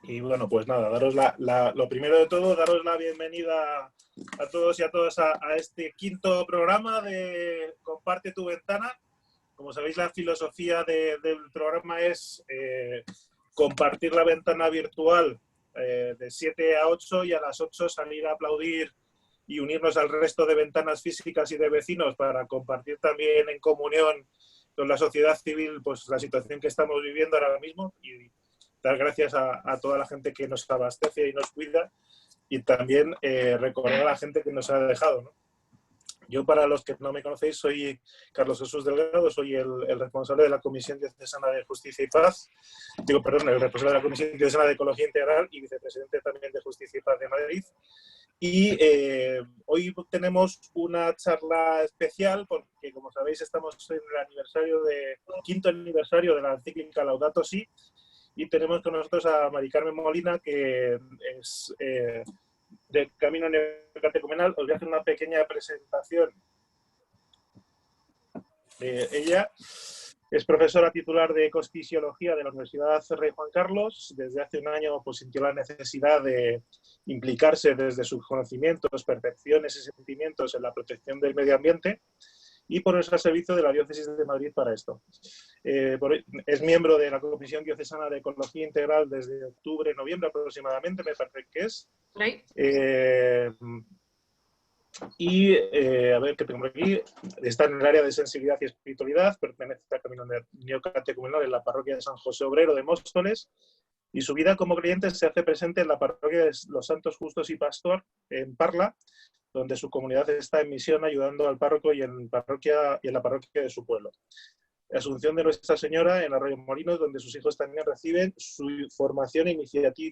Y bueno, pues nada, daros lo primero de todo, daros la bienvenida a todos y a todas a este quinto programa de Comparte tu Ventana. Como sabéis, la filosofía del programa es compartir la ventana virtual de 7 a 8 y a las 8 salir a aplaudir y unirnos al resto de ventanas físicas y de vecinos para compartir también en comunión con la sociedad civil pues la situación que estamos viviendo ahora mismo y dar gracias a toda la gente que nos abastece y nos cuida y también recordar a la gente que nos ha dejado, ¿no? Yo, para los que no me conocéis, soy Carlos Jesús Delgado, soy el responsable de la Comisión Diocesana de Justicia y Paz, el responsable de la Comisión Diocesana de Ecología Integral y vicepresidente también de Justicia y Paz de Madrid. Y hoy tenemos una charla especial porque, como sabéis, estamos en el quinto aniversario de la encíclica Laudato Si, y tenemos con nosotros a Mari Carmen Molina, que es de Camino Neocatecumenal. Os voy a hacer una pequeña presentación. Ella es profesora titular de Ecofisiología de la Universidad Rey Juan Carlos. Desde hace un año pues, sintió la necesidad de implicarse desde sus conocimientos, percepciones y sentimientos en la protección del medio ambiente y ponerse al servicio de la Diócesis de Madrid para esto. Es miembro de la Comisión Diocesana de Ecología Integral desde octubre, noviembre aproximadamente, me parece que es. A ver qué tengo por aquí. Está en el área de sensibilidad y espiritualidad, pertenece al Camino Neocatecumenal en la parroquia de San José Obrero de Móstoles, y su vida como creyente se hace presente en la parroquia de los Santos Justos y Pastor en Parla, donde su comunidad está en misión ayudando al párroco y en la parroquia de su pueblo. Asunción de Nuestra Señora en Arroyo Molinos, donde sus hijos también reciben su formación e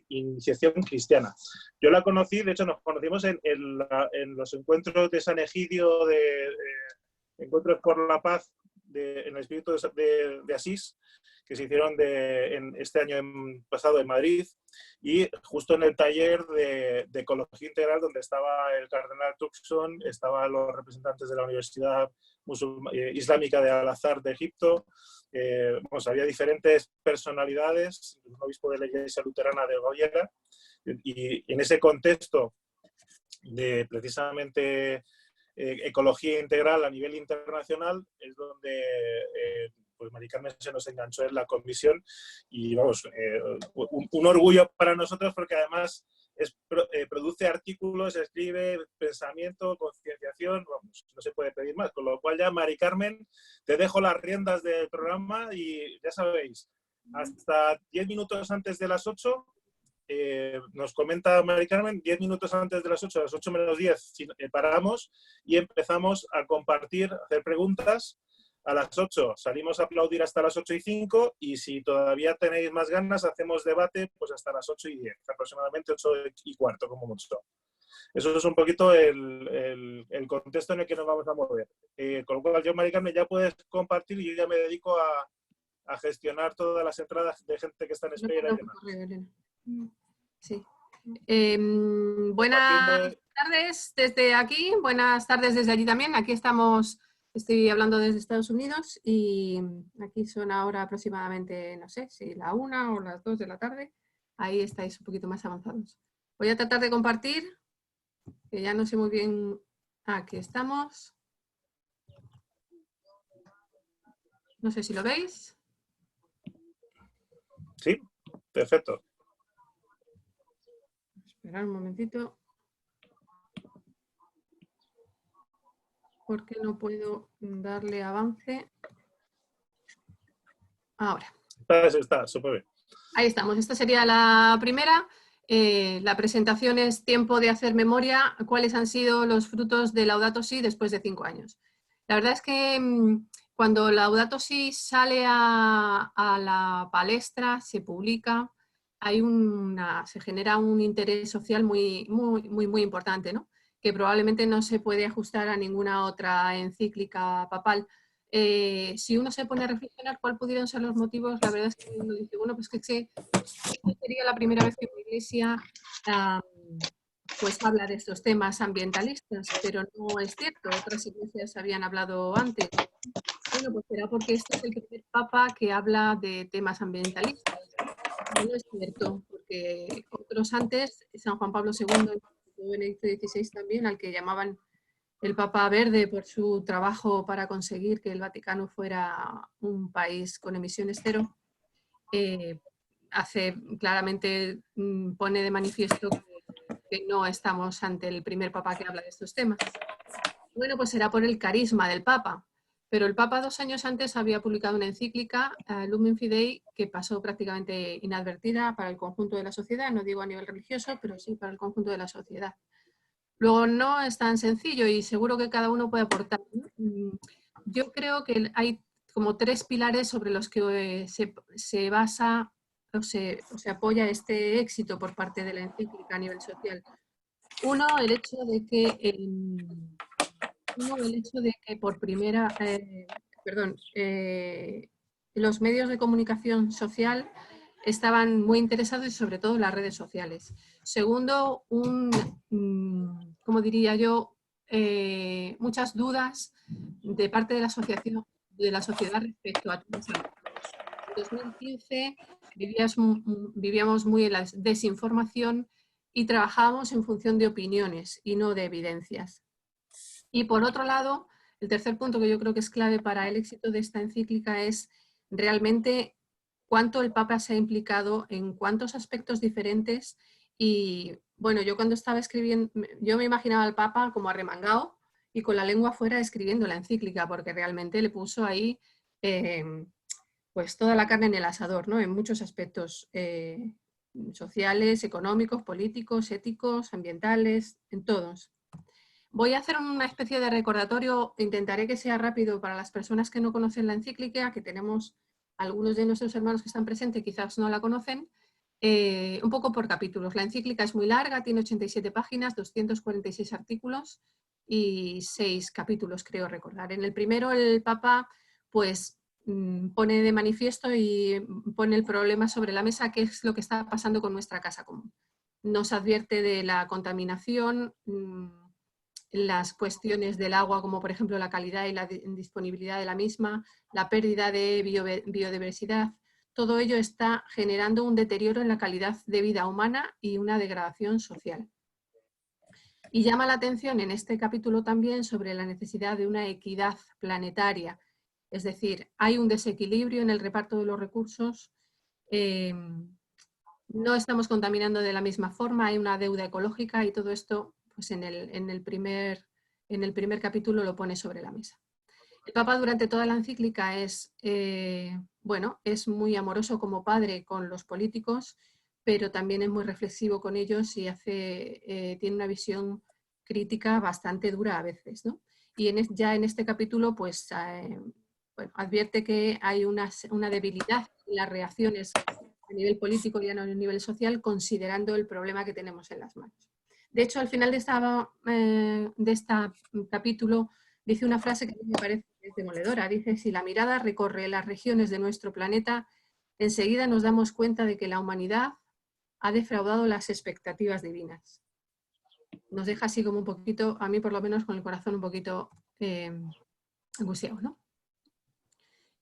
iniciación cristiana. Yo la conocí, de hecho nos conocimos en los encuentros de San Egidio, Encuentros por la Paz en el Espíritu de Asís, que se hicieron este año pasado en Madrid, y justo en el taller de Ecología Integral, donde estaba el cardenal Tuxon, estaban los representantes de la Universidad Islámica de Al-Azhar de Egipto, había diferentes personalidades, un obispo de la Iglesia Luterana de Goyera, y en ese contexto de precisamente ecología integral a nivel internacional es donde pues Mari Carmen se nos enganchó en la comisión y vamos, un orgullo para nosotros porque además produce artículos, escribe pensamiento, concienciación, vamos, no se puede pedir más, con lo cual ya Mari Carmen, te dejo las riendas del programa y ya sabéis, hasta 10 minutos antes de las 8 nos comenta Mari Carmen, 10 minutos antes de las 8, a las 8 menos 10 paramos y empezamos a compartir, a hacer preguntas. A las 8 salimos a aplaudir hasta las 8:05 y si todavía tenéis más ganas hacemos debate pues hasta las 8:10, aproximadamente 8:15 como mucho. Eso es un poquito el contexto en el que nos vamos a mover. Con lo cual yo, Mari Carmen, ya puedes compartir y yo ya me dedico a gestionar todas las entradas de gente que está en espera y demás. Sí. Buenas tardes desde aquí, buenas tardes desde allí también. Aquí estamos, estoy hablando desde Estados Unidos y aquí son ahora aproximadamente, no sé, si la 1 o las 2 de la tarde. Ahí estáis un poquito más avanzados. Voy a tratar de compartir, que ya no sé muy bien. Aquí estamos. No sé si lo veis. Sí, perfecto. Esperad un momentito. ¿Por qué no puedo darle avance? Ahora. Está, súper bien. Ahí estamos. Esta sería la primera. La presentación es tiempo de hacer memoria. ¿Cuáles han sido los frutos de Laudato Si después de 5 años? La verdad es que cuando Laudato Si sale a la palestra, se publica, se genera un interés social muy importante, ¿no? Que probablemente no se puede ajustar a ninguna otra encíclica papal. Si uno se pone a reflexionar cuáles pudieron ser los motivos, la verdad es que uno dice, bueno, pues que sería la primera vez que la Iglesia pues habla de estos temas ambientalistas, pero no es cierto, otras iglesias habían hablado antes. Bueno, pues será porque este es el primer papa que habla de temas ambientalistas. No es cierto, porque porque otros antes, San Juan Pablo II, Benedicto XVI también, al que llamaban el Papa Verde por su trabajo para conseguir que el Vaticano fuera un país con emisiones cero, claramente pone de manifiesto que no estamos ante el primer Papa que habla de estos temas. Bueno, pues será por el carisma del Papa, pero el Papa 2 años antes había publicado una encíclica, Lumen Fidei, que pasó prácticamente inadvertida para el conjunto de la sociedad, no digo a nivel religioso, pero sí para el conjunto de la sociedad. Luego no es tan sencillo y seguro que cada uno puede aportar, ¿no? Yo creo que hay como 3 pilares sobre los que se basa o se apoya este éxito por parte de la encíclica a nivel social. Uno, el hecho de que por primera, los medios de comunicación social estaban muy interesados y sobre todo las redes sociales. Segundo, como diría yo, muchas dudas de parte de la sociedad respecto a todo eso. En 2015 vivíamos muy en la desinformación y trabajábamos en función de opiniones y no de evidencias. Y por otro lado, el tercer punto que yo creo que es clave para el éxito de esta encíclica es realmente cuánto el Papa se ha implicado en cuántos aspectos diferentes. Y bueno, yo cuando estaba escribiendo, yo me imaginaba al Papa como arremangado y con la lengua fuera escribiendo la encíclica, porque realmente le puso ahí pues toda la carne en el asador, ¿no? En muchos aspectos sociales, económicos, políticos, éticos, ambientales, en todos. Voy a hacer una especie de recordatorio, intentaré que sea rápido para las personas que no conocen la encíclica, que tenemos algunos de nuestros hermanos que están presentes, quizás no la conocen, un poco por capítulos. La encíclica es muy larga, tiene 87 páginas, 246 artículos y 6 capítulos, creo recordar. En el primero el Papa pues pone de manifiesto y pone el problema sobre la mesa, qué es lo que está pasando con nuestra casa común. Nos advierte de la contaminación, las cuestiones del agua, como por ejemplo la calidad y la disponibilidad de la misma, la pérdida de biodiversidad. Todo ello está generando un deterioro en la calidad de vida humana y una degradación social. Y llama la atención en este capítulo también sobre la necesidad de una equidad planetaria. Es decir, hay un desequilibrio en el reparto de los recursos, no estamos contaminando de la misma forma, hay una deuda ecológica y todo esto pues en el primer capítulo lo pone sobre la mesa. El Papa durante toda la encíclica es muy amoroso como padre con los políticos, pero también es muy reflexivo con ellos y tiene una visión crítica bastante dura a veces, ¿no? Y ya en este capítulo pues advierte que hay una debilidad en las reacciones a nivel político y a nivel social, considerando el problema que tenemos en las manos. De hecho, al final de este capítulo dice una frase que a mí me parece demoledora. Dice, si la mirada recorre las regiones de nuestro planeta, enseguida nos damos cuenta de que la humanidad ha defraudado las expectativas divinas. Nos deja así como un poquito, a mí por lo menos con el corazón un poquito angustiado, ¿no?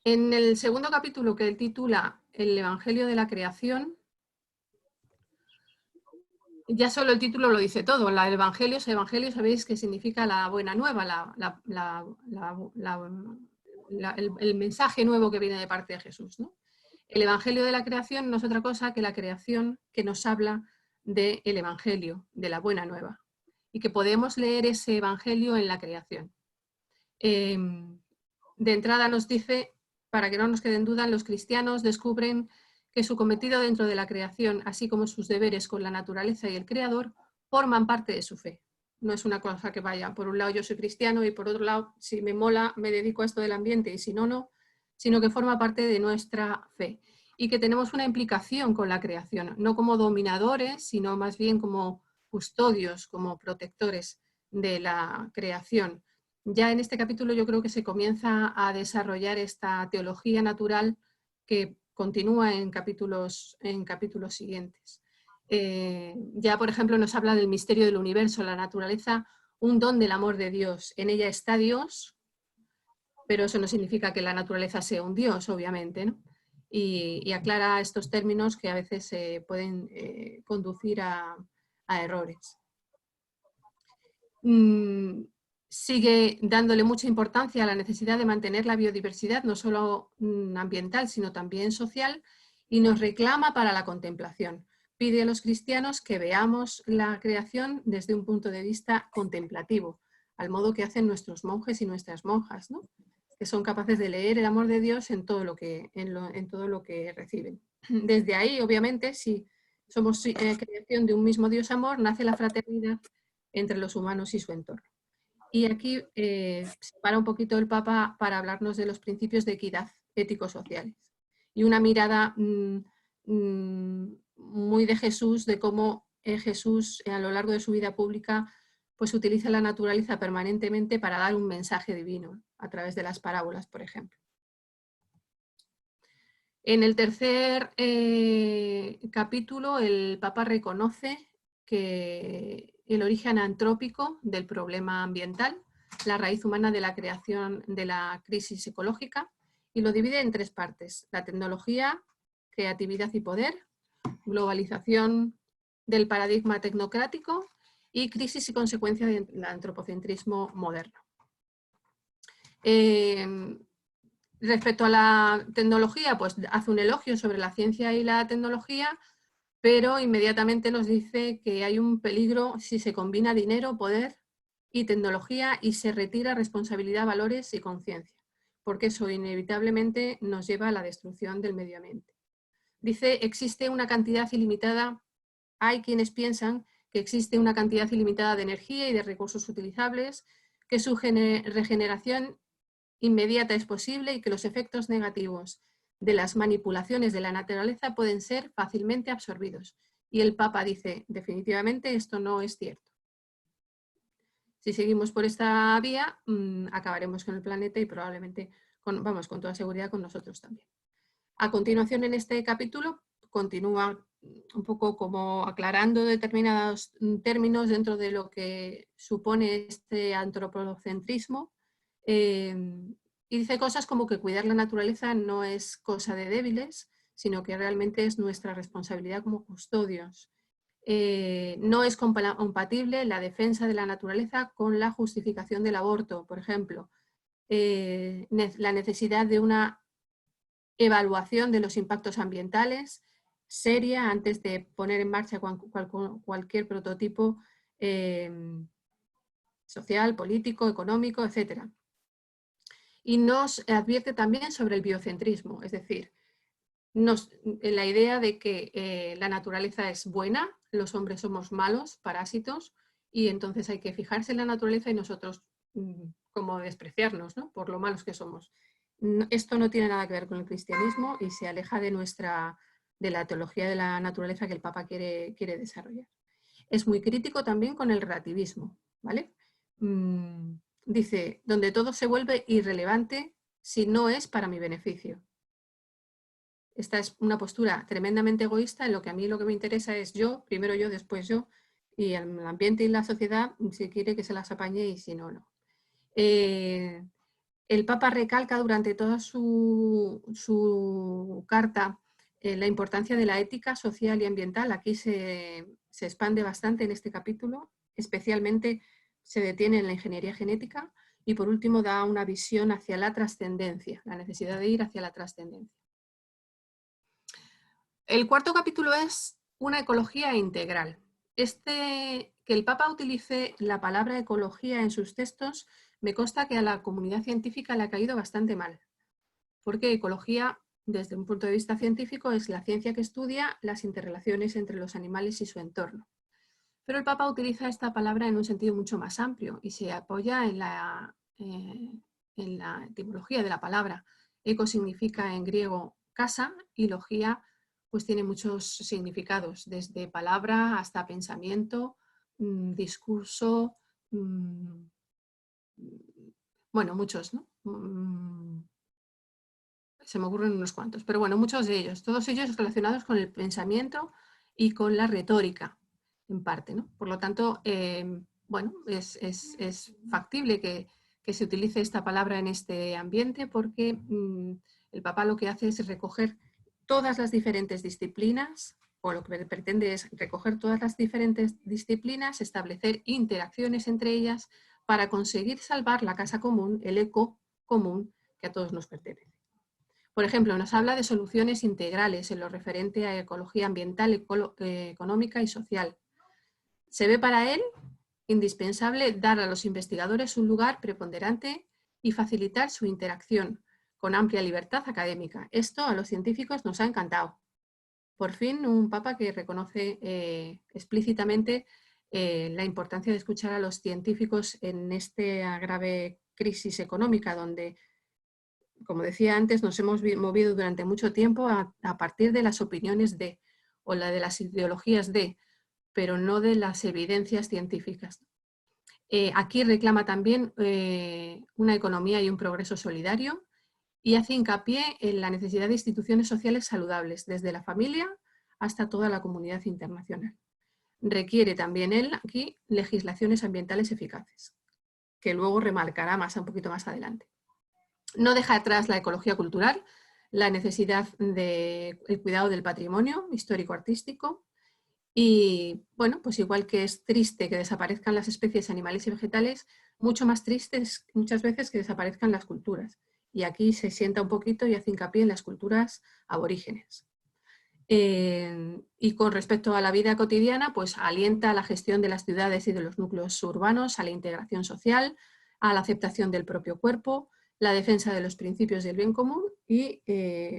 En el segundo capítulo, que él titula El Evangelio de la Creación, ya solo el título lo dice todo. El Evangelio sabéis que significa la buena nueva, el mensaje nuevo que viene de parte de Jesús, ¿no? El Evangelio de la Creación no es otra cosa que la creación que nos habla del Evangelio, de la buena nueva, y que podemos leer ese Evangelio en la creación. De entrada nos dice, para que no nos quede en duda, los cristianos descubren que su cometido dentro de la creación, así como sus deberes con la naturaleza y el Creador, forman parte de su fe. No es una cosa que vaya, por un lado yo soy cristiano y por otro lado, si me mola, me dedico a esto del ambiente y si no, no, sino que forma parte de nuestra fe y que tenemos una implicación con la creación, no como dominadores, sino más bien como custodios, como protectores de la creación. Ya en este capítulo yo creo que se comienza a desarrollar esta teología natural que continúa en capítulos siguientes. Ya, por ejemplo, nos habla del misterio del universo, la naturaleza, un don del amor de Dios. En ella está Dios, pero eso no significa que la naturaleza sea un Dios, obviamente, ¿no? y aclara estos términos que a veces pueden conducir a errores. Sigue dándole mucha importancia a la necesidad de mantener la biodiversidad, no solo ambiental, sino también social, y nos reclama para la contemplación. Pide a los cristianos que veamos la creación desde un punto de vista contemplativo, al modo que hacen nuestros monjes y nuestras monjas, ¿no? Que son capaces de leer el amor de Dios en todo lo que reciben. Desde ahí, obviamente, si somos creación de un mismo Dios amor, nace la fraternidad entre los humanos y su entorno. Y aquí se para un poquito el Papa para hablarnos de los principios de equidad ético-sociales y una mirada muy de Jesús, de cómo Jesús a lo largo de su vida pública pues utiliza la naturaleza permanentemente para dar un mensaje divino a través de las parábolas, por ejemplo. En el tercer capítulo el Papa reconoce que el origen antrópico del problema ambiental, la raíz humana de la creación de la crisis ecológica, y lo divide en tres partes: la tecnología, creatividad y poder, globalización del paradigma tecnocrático y crisis y consecuencia del antropocentrismo moderno. Respecto a la tecnología, pues hace un elogio sobre la ciencia y la tecnología, pero inmediatamente nos dice que hay un peligro si se combina dinero, poder y tecnología y se retira responsabilidad, valores y conciencia, porque eso inevitablemente nos lleva a la destrucción del medio ambiente. Dice, existe una cantidad ilimitada, hay quienes piensan que existe una cantidad ilimitada de energía y de recursos utilizables, que su regeneración inmediata es posible y que los efectos negativos de las manipulaciones de la naturaleza pueden ser fácilmente absorbidos. Y el Papa dice, definitivamente esto no es cierto. Si seguimos por esta vía, acabaremos con el planeta y probablemente, con toda seguridad, con nosotros también. A continuación, en este capítulo, continúa un poco como aclarando determinados términos dentro de lo que supone este antropocentrismo, y dice cosas como que cuidar la naturaleza no es cosa de débiles, sino que realmente es nuestra responsabilidad como custodios. No es compatible la defensa de la naturaleza con la justificación del aborto, por ejemplo. La necesidad de una evaluación de los impactos ambientales seria antes de poner en marcha cualquier prototipo social, político, económico, etc. Y nos advierte también sobre el biocentrismo, es decir, la idea de que la naturaleza es buena, los hombres somos malos, parásitos, y entonces hay que fijarse en la naturaleza y nosotros como despreciarnos, ¿no? Por lo malos que somos. Esto no tiene nada que ver con el cristianismo y se aleja de la teología de la naturaleza que el Papa quiere desarrollar. Es muy crítico también con el relativismo, ¿vale? Dice, donde todo se vuelve irrelevante si no es para mi beneficio. Esta es una postura tremendamente egoísta, en lo que a mí lo que me interesa es yo, primero yo, después yo, y el ambiente y la sociedad, si quiere que se las apañe y si no, no. El Papa recalca durante toda su carta la importancia de la ética social y ambiental. Aquí se expande bastante en este capítulo, especialmente se detiene en la ingeniería genética y por último da una visión hacia la trascendencia, la necesidad de ir hacia la trascendencia. El cuarto capítulo es una ecología integral. Que el Papa utilice la palabra ecología en sus textos me consta que a la comunidad científica le ha caído bastante mal, porque ecología, desde un punto de vista científico, es la ciencia que estudia las interrelaciones entre los animales y su entorno. Pero el Papa utiliza esta palabra en un sentido mucho más amplio y se apoya en la etimología de la palabra. Eco significa en griego casa y logía pues tiene muchos significados, desde palabra hasta pensamiento, discurso, bueno, muchos, ¿no? Se me ocurren unos cuantos, pero bueno, muchos de ellos, todos ellos relacionados con el pensamiento y con la retórica, en parte, ¿no? Por lo tanto, bueno, es factible que se utilice esta palabra en este ambiente porque el Papa lo que hace es recoger todas las diferentes disciplinas, o lo que pretende es recoger todas las diferentes disciplinas, establecer interacciones entre ellas para conseguir salvar la casa común, el eco común que a todos nos pertenece. Por ejemplo, nos habla de soluciones integrales en lo referente a ecología ambiental, económica y social. Se ve para él indispensable dar a los investigadores un lugar preponderante y facilitar su interacción con amplia libertad académica. Esto a los científicos nos ha encantado. Por fin, un papa que reconoce explícitamente la importancia de escuchar a los científicos en esta grave crisis económica, donde, como decía antes, nos hemos movido durante mucho tiempo a partir de las opiniones de, o la de las ideologías de, pero no de las evidencias científicas. Aquí reclama también una economía y un progreso solidario y hace hincapié en la necesidad de instituciones sociales saludables, desde la familia hasta toda la comunidad internacional. Requiere también él aquí legislaciones ambientales eficaces, que luego remarcará un poquito más adelante. No deja atrás la ecología cultural, la necesidad del cuidado del patrimonio histórico-artístico y, bueno, pues igual que es triste que desaparezcan las especies animales y vegetales, mucho más triste es muchas veces que desaparezcan las culturas. Y aquí se sienta un poquito y hace hincapié en las culturas aborígenes. Y con respecto a la vida cotidiana, pues alienta a la gestión de las ciudades y de los núcleos urbanos, a la integración social, a la aceptación del propio cuerpo, la defensa de los principios del bien común y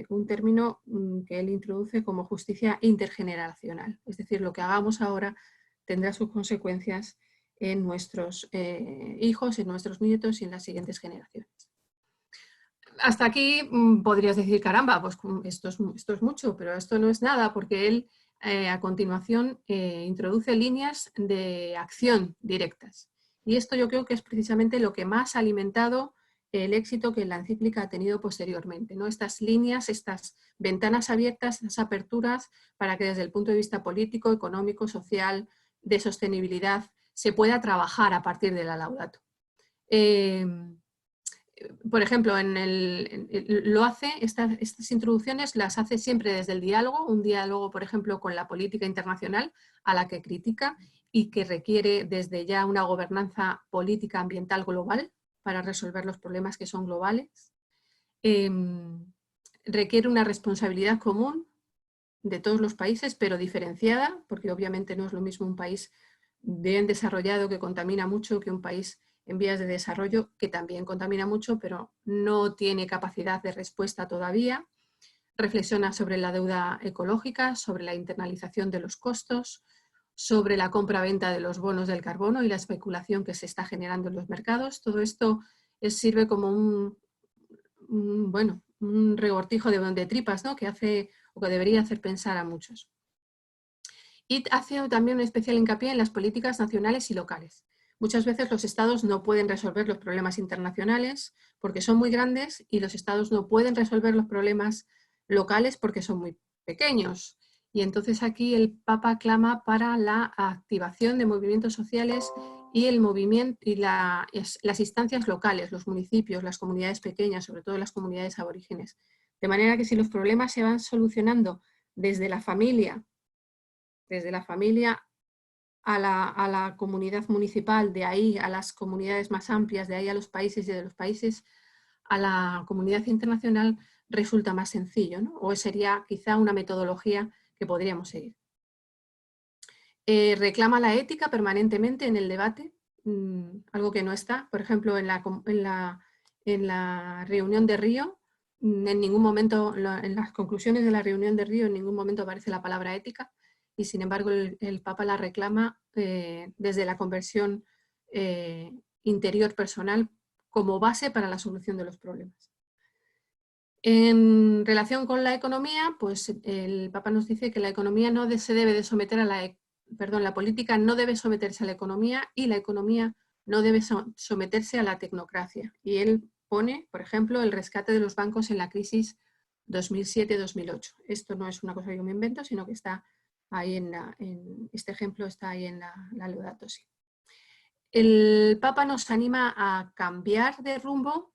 un término que él introduce como justicia intergeneracional. Es decir, lo que hagamos ahora tendrá sus consecuencias en nuestros hijos, en nuestros nietos y en las siguientes generaciones. Hasta aquí podrías decir, caramba, pues esto es mucho, pero esto no es nada, porque él a continuación introduce líneas de acción directas. Y esto yo creo que es precisamente lo que más ha alimentado el éxito que la encíclica ha tenido posteriormente, ¿no? Estas líneas, estas ventanas abiertas, estas aperturas para que desde el punto de vista político, económico, social, de sostenibilidad, se pueda trabajar a partir de la Laudato. Por ejemplo, estas introducciones las hace siempre desde el diálogo, un diálogo, por ejemplo, con la política internacional a la que critica y que requiere desde ya una gobernanza política ambiental global para resolver los problemas que son globales. Requiere una responsabilidad común de todos los países, pero diferenciada, porque obviamente no es lo mismo un país bien desarrollado que contamina mucho que un país en vías de desarrollo que también contamina mucho, pero no tiene capacidad de respuesta todavía. Reflexiona sobre la deuda ecológica, sobre la internalización de los costos, sobre la compra-venta de los bonos del carbono y la especulación que se está generando en los mercados. Todo esto sirve como un rebortijo de tripas, ¿no? Que hace o que debería hacer pensar a muchos. Y hace también un especial hincapié en las políticas nacionales y locales. Muchas veces los estados no pueden resolver los problemas internacionales porque son muy grandes y los estados no pueden resolver los problemas locales porque son muy pequeños. Y entonces aquí el Papa clama para la activación de movimientos sociales y el movimiento y las instancias locales, los municipios, las comunidades pequeñas, sobre todo las comunidades aborígenes. De manera que si los problemas se van solucionando desde la familia a la comunidad municipal, de ahí a las comunidades más amplias, de ahí a los países y de los países a la comunidad internacional, resulta más sencillo, ¿no? O sería quizá una metodología que podríamos seguir. Reclama la ética permanentemente en el debate, algo que no está, por ejemplo, en la reunión de Río, en ningún momento, en las conclusiones de la reunión de Río, en ningún momento aparece la palabra ética, y sin embargo el Papa la reclama desde la conversión interior personal como base para la solución de los problemas. En relación con la economía, pues el Papa nos dice que la economía no se debe de someter a la política no debe someterse a la economía y la economía no debe someterse a la tecnocracia. Y él pone, por ejemplo, el rescate de los bancos en la crisis 2007-2008. Esto no es una cosa que yo me invento, sino que está ahí este ejemplo está ahí en la Laudato Si. El Papa nos anima a cambiar de rumbo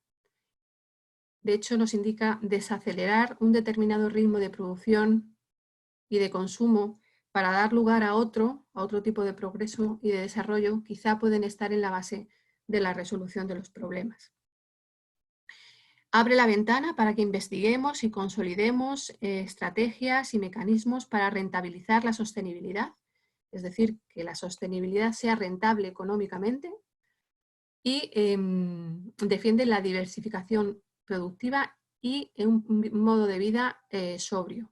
de hecho nos indica desacelerar un determinado ritmo de producción y de consumo para dar lugar a otro tipo de progreso y de desarrollo, quizá pueden estar en la base de la resolución de los problemas. Abre la ventana para que investiguemos y consolidemos estrategias y mecanismos para rentabilizar la sostenibilidad, es decir, que la sostenibilidad sea rentable económicamente, y defiende la diversificación productiva y un modo de vida sobrio.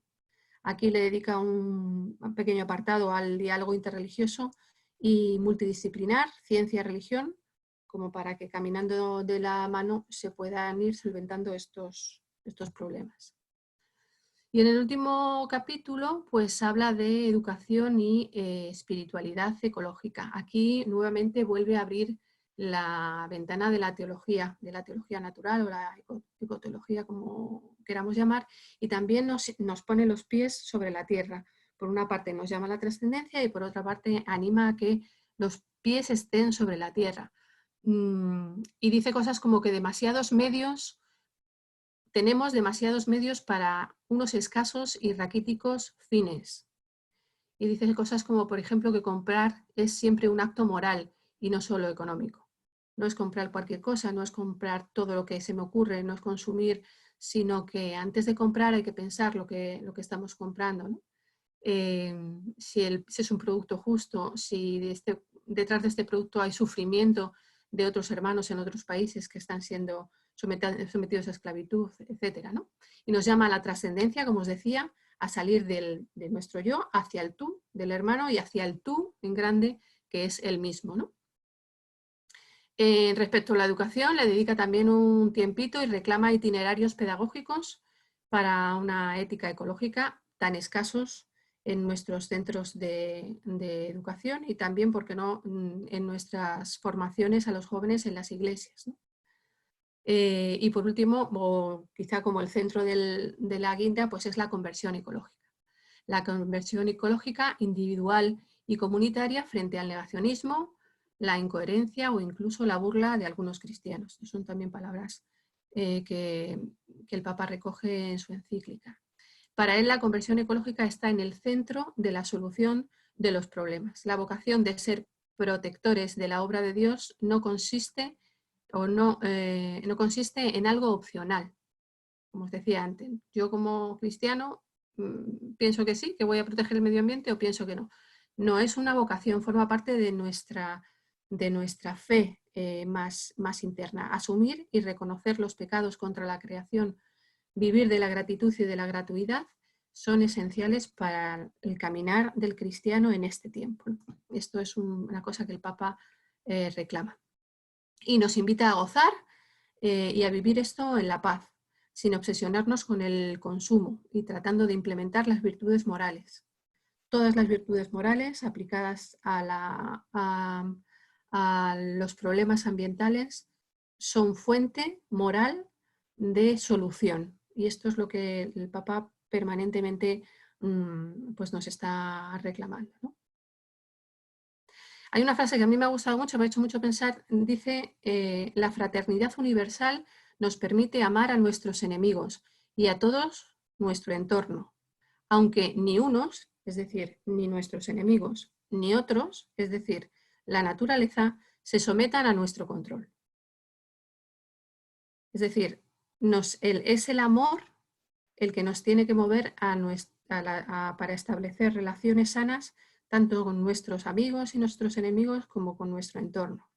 Aquí le dedica un pequeño apartado al diálogo interreligioso y multidisciplinar, ciencia y religión, como para que caminando de la mano se puedan ir solventando estos problemas. Y en el último capítulo pues habla de educación y espiritualidad ecológica. Aquí nuevamente vuelve a abrir la ventana de la teología natural o la ecoteología, como queramos llamar, y también nos pone los pies sobre la tierra. Por una parte nos llama a la trascendencia y por otra parte anima a que los pies estén sobre la tierra. Y dice cosas como que tenemos demasiados medios para unos escasos y raquíticos fines. Y dice cosas como, por ejemplo, que comprar es siempre un acto moral y no solo económico. No es comprar cualquier cosa, no es comprar todo lo que se me ocurre, no es consumir, sino que antes de comprar hay que pensar lo que estamos comprando, ¿no? Si es un producto justo, si detrás de este producto hay sufrimiento de otros hermanos en otros países que están siendo sometidos a esclavitud, etcétera, ¿no? Y nos llama a la trascendencia, como os decía, a salir de nuestro yo hacia el tú del hermano y hacia el tú en grande, que es el mismo, ¿no? Respecto a la educación, le dedica también un tiempito y reclama itinerarios pedagógicos para una ética ecológica tan escasos en nuestros centros de educación y también, ¿por qué no?, en nuestras formaciones a los jóvenes en las iglesias, ¿no? Y por último, o quizá como el centro de la guinda, pues es la conversión ecológica. La conversión ecológica individual y comunitaria frente al negacionismo, la incoherencia o incluso la burla de algunos cristianos. Son también palabras que el Papa recoge en su encíclica. Para él, la conversión ecológica está en el centro de la solución de los problemas. La vocación de ser protectores de la obra de Dios no consiste en algo opcional. Como os decía antes, yo como cristiano pienso que sí, que voy a proteger el medio ambiente, o pienso que no. No es una vocación, forma parte de nuestra fe más interna. Asumir y reconocer los pecados contra la creación, vivir de la gratitud y de la gratuidad, son esenciales para el caminar del cristiano en este tiempo. Esto es una cosa que el Papa reclama. Y nos invita a gozar y a vivir esto en la paz, sin obsesionarnos con el consumo y tratando de implementar las virtudes morales. Todas las virtudes morales aplicadas a los problemas ambientales son fuente moral de solución. Y esto es lo que el Papa permanentemente pues nos está reclamando, ¿no? Hay una frase que a mí me ha gustado mucho, me ha hecho mucho pensar, dice, la fraternidad universal nos permite amar a nuestros enemigos y a todos nuestro entorno, aunque ni unos, es decir, ni nuestros enemigos, ni otros, es decir, la naturaleza, se sometan a nuestro control. Es decir, es el amor el que nos tiene que mover para establecer relaciones sanas tanto con nuestros amigos y nuestros enemigos como con nuestro entorno.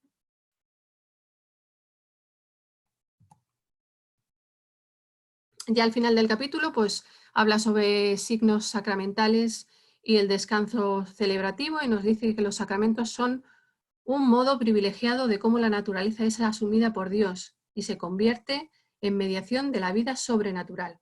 Ya al final del capítulo, pues habla sobre signos sacramentales y el descanso celebrativo y nos dice que los sacramentos son un modo privilegiado de cómo la naturaleza es asumida por Dios y se convierte en mediación de la vida sobrenatural.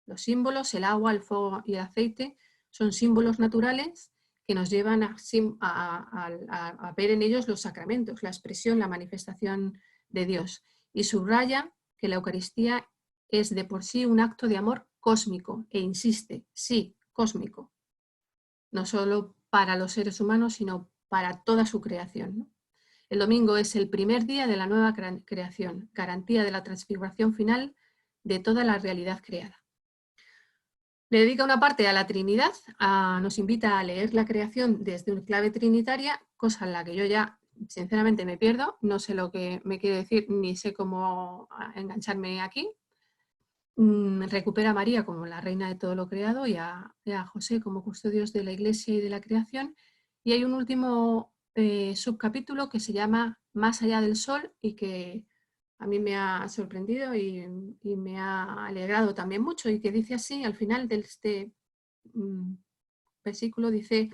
Los símbolos, el agua, el fuego y el aceite, son símbolos naturales que nos llevan a ver en ellos los sacramentos, la expresión, la manifestación de Dios. Y subraya que la Eucaristía es de por sí un acto de amor cósmico, e insiste, sí, cósmico, no solo para los seres humanos, sino para toda su creación, ¿no? El domingo es el primer día de la nueva creación, garantía de la transfiguración final de toda la realidad creada. Le dedica una parte a la Trinidad, nos invita a leer la creación desde una clave trinitaria, cosa en la que yo ya sinceramente me pierdo, no sé lo que me quiere decir ni sé cómo engancharme aquí. Recupera a María como la reina de todo lo creado y a José como custodios de la Iglesia y de la creación. Y hay un último subcapítulo que se llama Más allá del sol y que a mí me ha sorprendido y me ha alegrado también mucho, y que dice así, al final de este versículo dice: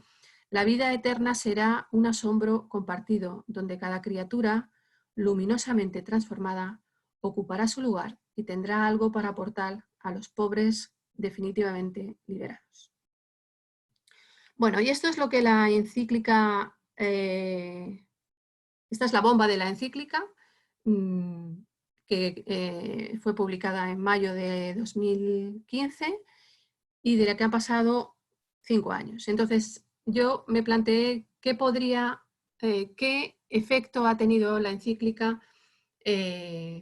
la vida eterna será un asombro compartido, donde cada criatura, luminosamente transformada, ocupará su lugar y tendrá algo para aportar a los pobres definitivamente liberados. Bueno, y esto es lo que la encíclica, esta es la bomba de la encíclica, que fue publicada en mayo de 2015 y de la que han pasado 5 años. Entonces, yo me planteé qué efecto ha tenido la encíclica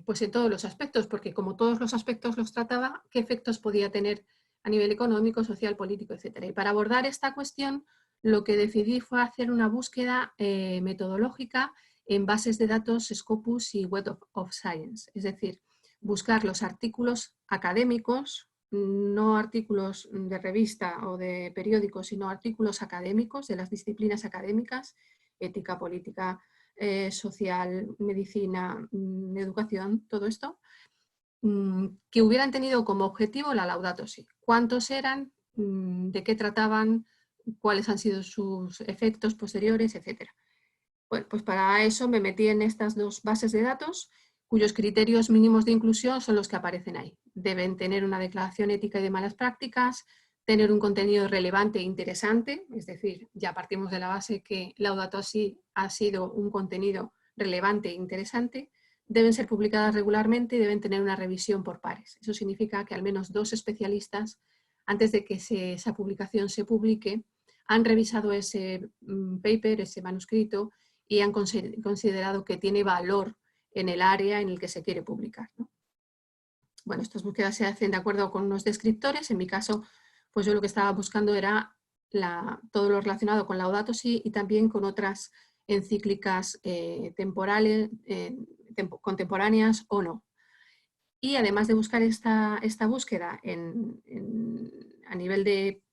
pues en todos los aspectos, porque como todos los aspectos los trataba, qué efectos podía tener a nivel económico, social, político, etc. Y para abordar esta cuestión, lo que decidí fue hacer una búsqueda metodológica en bases de datos Scopus y Web of Science, es decir, buscar los artículos académicos, no artículos de revista o de periódicos, sino artículos académicos de las disciplinas académicas, ética, política, social, medicina, educación, todo esto, que hubieran tenido como objetivo la Laudato Si. ¿Cuántos eran? ¿De qué trataban? ¿Cuáles han sido sus efectos posteriores? Etcétera. Bueno, pues para eso me metí en estas dos bases de datos, cuyos criterios mínimos de inclusión son los que aparecen ahí. Deben tener una declaración ética y de malas prácticas, tener un contenido relevante e interesante, es decir, ya partimos de la base que Laudato Si ha sido un contenido relevante e interesante, deben ser publicadas regularmente y deben tener una revisión por pares. Eso significa que al menos 2 especialistas, antes de que esa publicación se publique, han revisado ese paper, ese manuscrito, y han considerado que tiene valor en el área en el que se quiere publicar, ¿no? Bueno, estas búsquedas se hacen de acuerdo con unos descriptores. En mi caso, pues yo lo que estaba buscando era todo lo relacionado con Laudato Si y también con otras encíclicas temporales, contemporáneas o no. Y además de buscar esta búsqueda a nivel de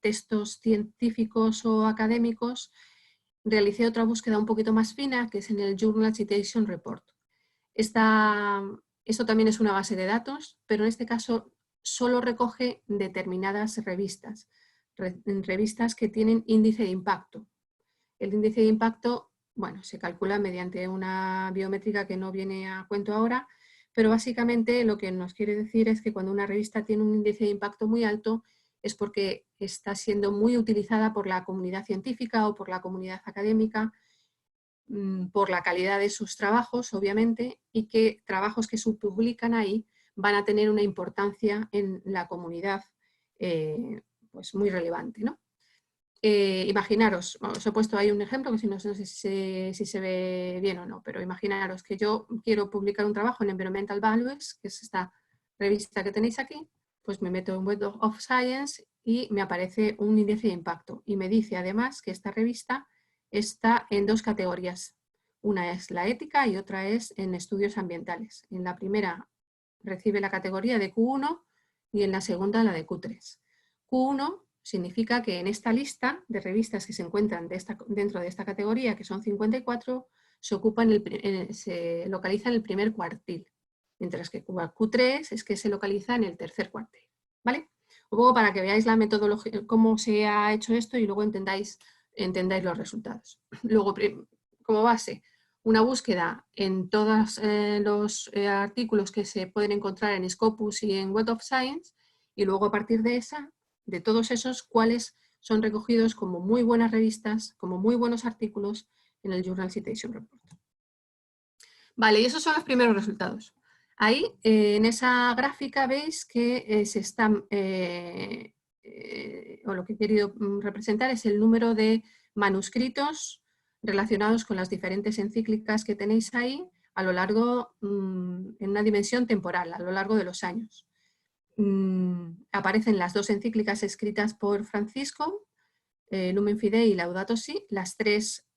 textos científicos o académicos, realicé otra búsqueda un poquito más fina, que es en el Journal Citation Report. Esto también es una base de datos, pero en este caso solo recoge determinadas revistas, revistas que tienen índice de impacto. El índice de impacto, bueno, se calcula mediante una biométrica que no viene a cuento ahora, pero básicamente lo que nos quiere decir es que cuando una revista tiene un índice de impacto muy alto es porque está siendo muy utilizada por la comunidad científica o por la comunidad académica, por la calidad de sus trabajos, obviamente, y que trabajos que se publican ahí van a tener una importancia en la comunidad pues muy relevante, ¿no? Imaginaros, os he puesto ahí un ejemplo que no sé si se ve bien o no, pero imaginaros que yo quiero publicar un trabajo en Environmental Values, que es esta revista que tenéis aquí, pues me meto en Web of Science y me aparece un índice de impacto y me dice además que esta revista está en 2 categorías. Una es la ética y otra es en estudios ambientales. En la primera recibe la categoría de Q1 y en la segunda la de Q3. Q1 significa que en esta lista de revistas que se encuentran dentro de esta categoría, que son 54, se localiza en el primer cuartil, mientras que Q3 es que se localiza en el tercer cuartil, ¿vale? Un poco para que veáis la metodología, cómo se ha hecho esto y luego entendáis los resultados. Luego, como base, una búsqueda en todos los artículos que se pueden encontrar en Scopus y en Web of Science, y luego a partir de todos esos, cuáles son recogidos como muy buenas revistas, como muy buenos artículos en el Journal Citation Report. Vale, y esos son los primeros resultados. Ahí, en esa gráfica, veis que o lo que he querido representar es el número de manuscritos relacionados con las diferentes encíclicas que tenéis ahí, a lo largo, en una dimensión temporal, a lo largo de los años. Aparecen las 2 encíclicas escritas por Francisco, Lumen Fidei y Laudato Si, las 3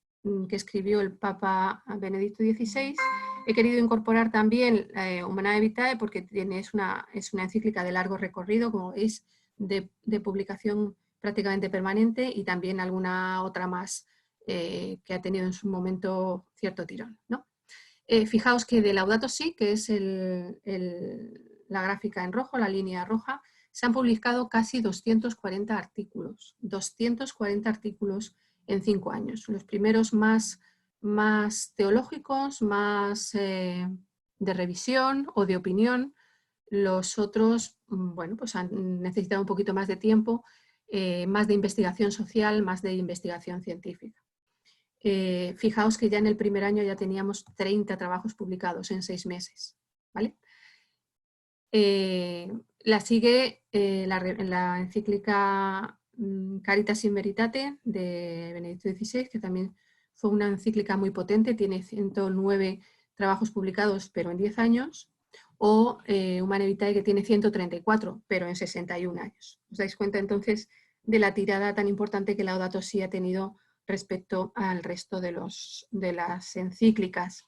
que escribió el Papa Benedicto XVI. He querido incorporar también Humanae Vitae porque es una encíclica de largo recorrido, como veis, de publicación prácticamente permanente, y también alguna otra más que ha tenido en su momento cierto tirón, ¿no? Fijaos que de Laudato Si, que es la gráfica en rojo, la línea roja, se han publicado casi 240 artículos. 240 artículos en 5 años. Los primeros más teológicos, más de revisión o de opinión. Los otros, bueno, pues han necesitado un poquito más de tiempo, más de investigación social, más de investigación científica. Fijaos que ya en el primer año ya teníamos 30 trabajos publicados en 6 meses, ¿vale? La sigue la encíclica Caritas in Veritate de Benedicto XVI, que también fue una encíclica muy potente, tiene 109 trabajos publicados, pero en 10 años, o Humanae Vitae, que tiene 134, pero en 61 años. ¿Os dais cuenta entonces de la tirada tan importante que Laudato Si ha tenido respecto al resto de las encíclicas?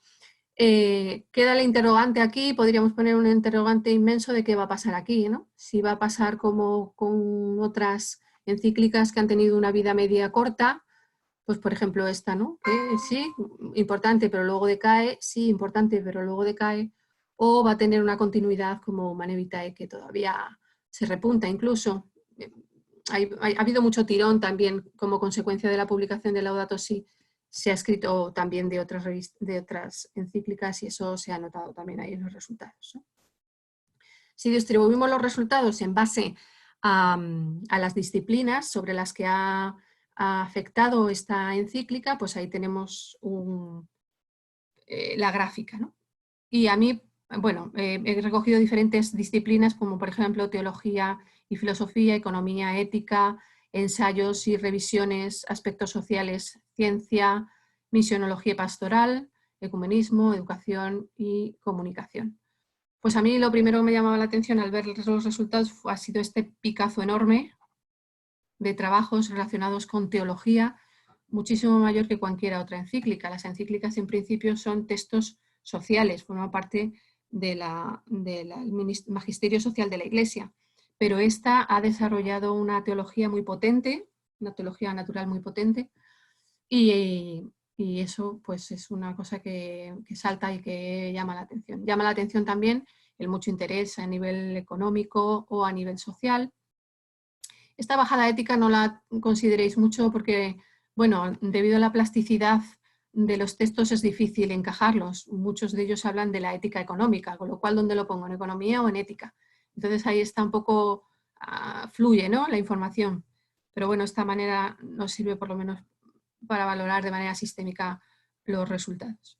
Queda el interrogante aquí, podríamos poner un interrogante inmenso de qué va a pasar aquí, ¿no? Si va a pasar como con otras encíclicas que han tenido una vida media corta, pues por ejemplo esta, ¿no? Que sí, importante, pero luego decae, sí, importante, pero luego decae, o va a tener una continuidad como Humanae Vitae, que todavía se repunta incluso. Ha habido mucho tirón también como consecuencia de la publicación de Laudato Si. Se ha escrito también de otras encíclicas y eso se ha notado también ahí en los resultados, ¿no? Si distribuimos los resultados en base a las disciplinas sobre las que ha afectado esta encíclica, pues ahí tenemos la gráfica, ¿no? Y a mí, bueno, he recogido diferentes disciplinas como por ejemplo teología y filosofía, economía, ética, ensayos y revisiones, aspectos sociales, ciencia, misionología pastoral, ecumenismo, educación y comunicación. Pues a mí lo primero que me llamaba la atención al ver los resultados ha sido este picazo enorme de trabajos relacionados con teología, muchísimo mayor que cualquier otra encíclica. Las encíclicas en principio son textos sociales, forman parte del magisterio social de la Iglesia, pero esta ha desarrollado una teología muy potente, una teología natural muy potente, y eso pues es una cosa que salta y que llama la atención. Llama la atención también el mucho interés a nivel económico o a nivel social. Esta bajada ética no la consideréis mucho porque, bueno, debido a la plasticidad de los textos es difícil encajarlos. Muchos de ellos hablan de la ética económica, con lo cual, ¿dónde lo pongo? ¿En economía o en ética? Entonces ahí está un poco, fluye, ¿no?, la información. Pero bueno, esta manera nos sirve por lo menos para valorar de manera sistémica los resultados.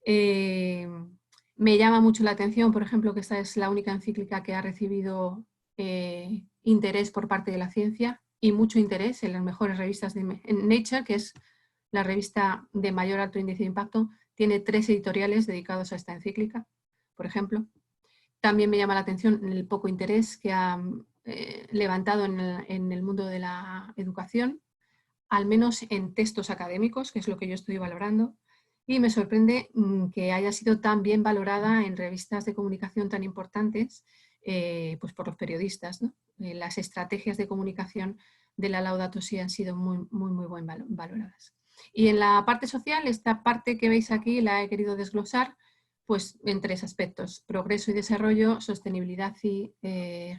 Me llama mucho la atención, por ejemplo, que esta es la única encíclica que ha recibido interés por parte de la ciencia y mucho interés en las mejores revistas de Nature, que es la revista de mayor alto índice de impacto, tiene 3 editoriales dedicados a esta encíclica, por ejemplo. También me llama la atención el poco interés que ha levantado en el mundo de la educación, al menos en textos académicos, que es lo que yo estoy valorando, y me sorprende que haya sido tan bien valorada en revistas de comunicación tan importantes, pues por los periodistas, ¿no? Las estrategias de comunicación de la Laudato Si han sido muy bien valoradas. Y en la parte social, esta parte que veis aquí la he querido desglosar pues, en 3 aspectos: progreso y desarrollo, sostenibilidad y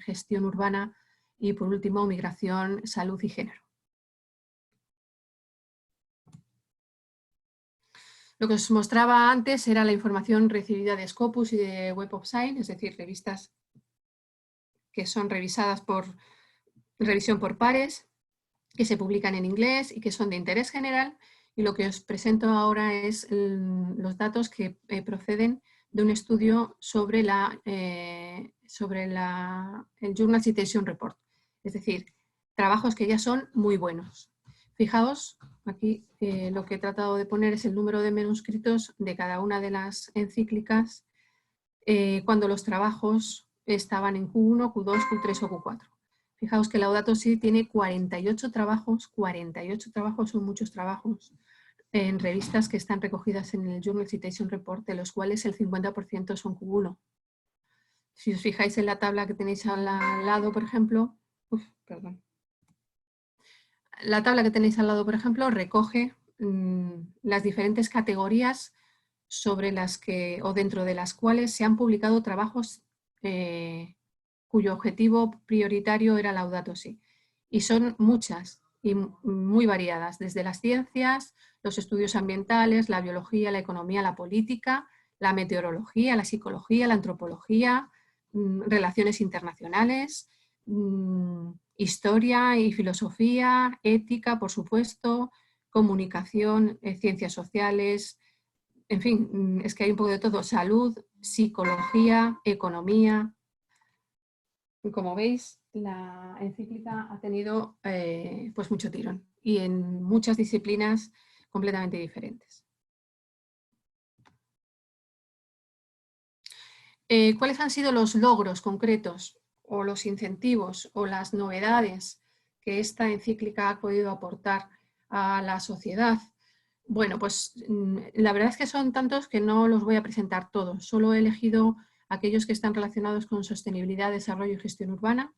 gestión urbana, y por último, migración, salud y género. Lo que os mostraba antes era la información recibida de Scopus y de Web of Science, es decir, revistas que son revisadas por revisión por pares, que se publican en inglés y que son de interés general. Y lo que os presento ahora es los datos que proceden de un estudio sobre el Journal Citation Report, es decir, trabajos que ya son muy buenos. Fijaos aquí lo que he tratado de poner es el número de manuscritos de cada una de las encíclicas cuando los trabajos estaban en Q1, Q2, Q3 o Q4. Fijaos que Laudato Si tiene 48 trabajos son muchos trabajos, en revistas que están recogidas en el Journal Citation Report, de los cuales el 50% son Q1. Si os fijáis en la tabla que tenéis al lado, por ejemplo, la tabla que tenéis al lado, por ejemplo, recoge las diferentes categorías sobre las que, o dentro de las cuales se han publicado trabajos cuyo objetivo prioritario era Laudato Si. Y son muchas y muy variadas, desde las ciencias, los estudios ambientales, la biología, la economía, la política, la meteorología, la psicología, la antropología, relaciones internacionales, historia y filosofía, ética, por supuesto, comunicación, ciencias sociales, en fin, es que hay un poco de todo, salud, psicología, economía. Como veis, la encíclica ha tenido pues mucho tirón y en muchas disciplinas completamente diferentes. ¿Cuáles han sido los logros concretos o los incentivos o las novedades que esta encíclica ha podido aportar a la sociedad? Bueno, pues la verdad es que son tantos que no los voy a presentar todos. Solo he elegido aquellos que están relacionados con sostenibilidad, desarrollo y gestión urbana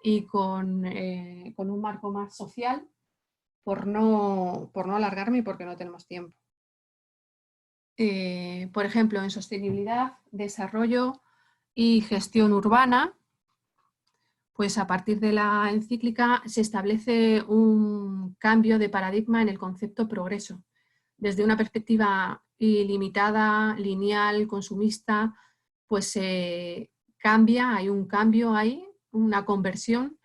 y con un marco más social, por no alargarme y porque no tenemos tiempo. Por ejemplo, en sostenibilidad, desarrollo y gestión urbana, pues a partir de la encíclica se establece un cambio de paradigma en el concepto progreso. Desde una perspectiva ilimitada, lineal, consumista, pues se cambia, hay un cambio ahí, una conversión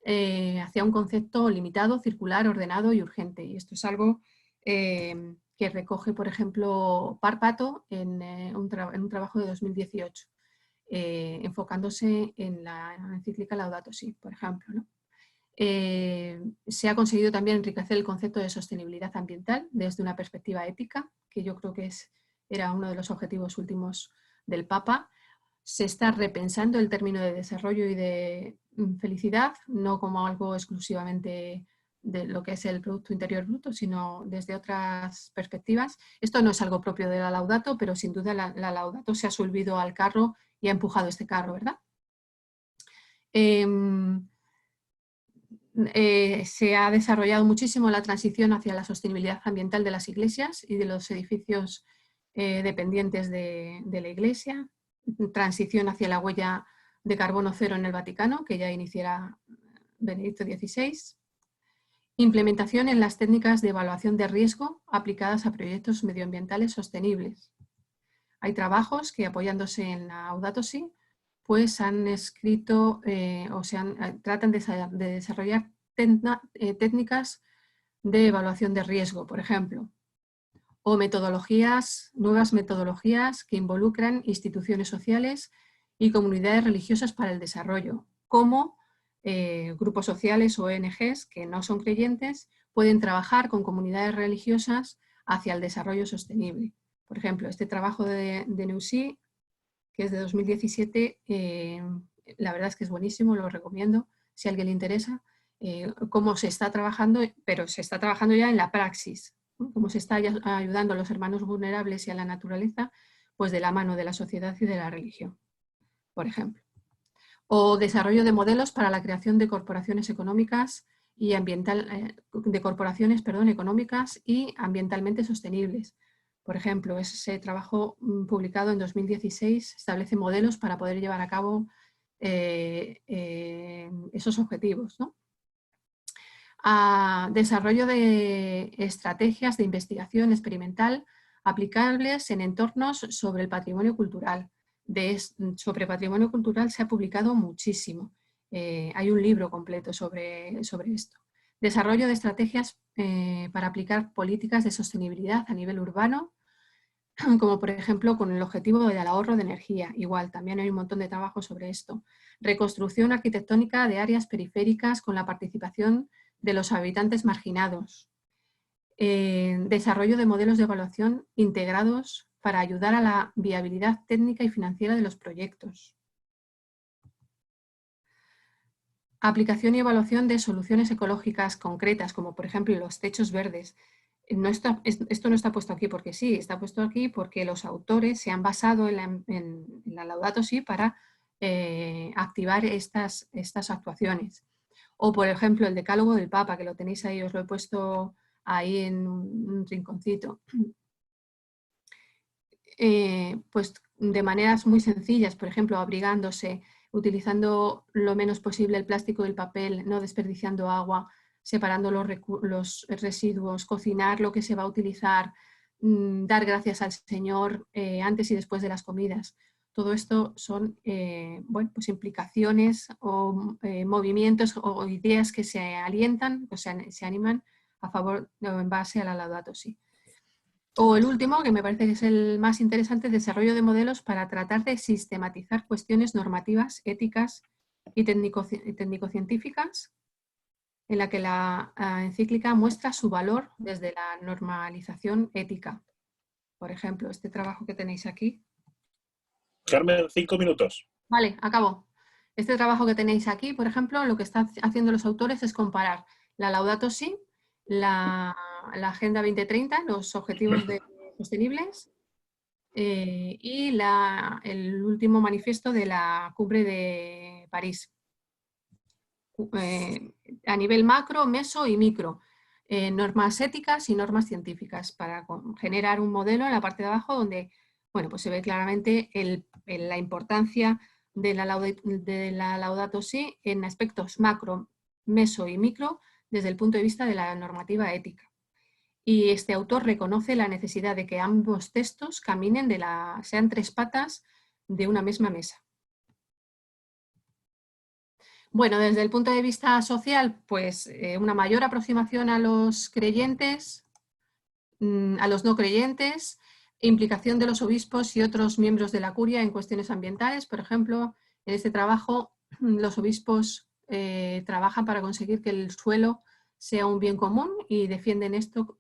hacia un concepto limitado, circular, ordenado y urgente. Y esto es algo que recoge, por ejemplo, Párpato en un trabajo de 2018, enfocándose en la encíclica Laudato Si, por ejemplo, ¿no? Se ha conseguido también enriquecer el concepto de sostenibilidad ambiental desde una perspectiva ética, que yo creo que era uno de los objetivos últimos del Papa. Se está repensando el término de desarrollo y de felicidad, no como algo exclusivamente de lo que es el Producto Interior Bruto, sino desde otras perspectivas. Esto no es algo propio de la Laudato, pero sin duda la Laudato se ha subido al carro y ha empujado este carro, ¿verdad? Se ha desarrollado muchísimo la transición hacia la sostenibilidad ambiental de las iglesias y de los edificios dependientes de la iglesia, transición hacia la huella de carbono cero en el Vaticano, que ya iniciará Benedicto XVI, implementación en las técnicas de evaluación de riesgo aplicadas a proyectos medioambientales sostenibles. Hay trabajos que, apoyándose en la Laudato Si, pues han escrito tratan de desarrollar técnicas de evaluación de riesgo, por ejemplo, o nuevas metodologías que involucran instituciones sociales y comunidades religiosas para el desarrollo, como grupos sociales o ONGs que no son creyentes pueden trabajar con comunidades religiosas hacia el desarrollo sostenible. Por ejemplo, este trabajo de Neussy, que es de 2017, la verdad es que es buenísimo, lo recomiendo si a alguien le interesa, cómo se está trabajando, pero se está trabajando ya en la praxis, ¿no? Cómo se está ayudando a los hermanos vulnerables y a la naturaleza, pues de la mano de la sociedad y de la religión, por ejemplo. O desarrollo de modelos para la creación de corporaciones económicas y económicas y ambientalmente sostenibles. Por ejemplo, ese trabajo publicado en 2016 establece modelos para poder llevar a cabo esos objetivos, ¿no? Desarrollo de estrategias de investigación experimental aplicables en entornos sobre el patrimonio cultural. Sobre patrimonio cultural se ha publicado muchísimo. Hay un libro completo sobre esto. Desarrollo de estrategias para aplicar políticas de sostenibilidad a nivel urbano, como por ejemplo con el objetivo del ahorro de energía. Igual, también hay un montón de trabajo sobre esto. Reconstrucción arquitectónica de áreas periféricas con la participación de los habitantes marginados. Desarrollo de modelos de evaluación integrados para ayudar a la viabilidad técnica y financiera de los proyectos. Aplicación y evaluación de soluciones ecológicas concretas, como por ejemplo los techos verdes. Esto no está puesto aquí porque sí, está puesto aquí porque los autores se han basado en la Laudato Si para activar estas actuaciones. O por ejemplo el decálogo del Papa, que lo tenéis ahí, os lo he puesto ahí en un rinconcito. Pues de maneras muy sencillas, por ejemplo, abrigándose, utilizando lo menos posible el plástico y el papel, no desperdiciando agua, separando los residuos, cocinar lo que se va a utilizar, dar gracias al Señor antes y después de las comidas. Todo esto son bueno, pues implicaciones o movimientos o ideas que se alientan, o sea, se animan a favor o en base a la Laudato Si. O el último, que me parece que es el más interesante, desarrollo de modelos para tratar de sistematizar cuestiones normativas, éticas y técnico-científicas, en la que la encíclica muestra su valor desde la normalización ética. Por ejemplo, este trabajo que tenéis aquí. Carmen, 5 minutos. Vale, acabo. Este trabajo que tenéis aquí, por ejemplo, lo que están haciendo los autores es comparar la Laudato Si, la Agenda 2030, los Objetivos Sostenibles, y el último manifiesto de la Cumbre de París. A nivel macro, meso y micro. Normas éticas y normas científicas para generar un modelo en la parte de abajo donde bueno, pues se ve claramente la importancia de la Laudato Si en aspectos macro, meso y micro desde el punto de vista de la normativa ética. Y este autor reconoce la necesidad de que ambos textos caminen sean tres patas de una misma mesa. Bueno, desde el punto de vista social, pues una mayor aproximación a los creyentes, a los no creyentes, implicación de los obispos y otros miembros de la curia en cuestiones ambientales. Por ejemplo, en este trabajo los obispos trabajan para conseguir que el suelo sea un bien común y defienden esto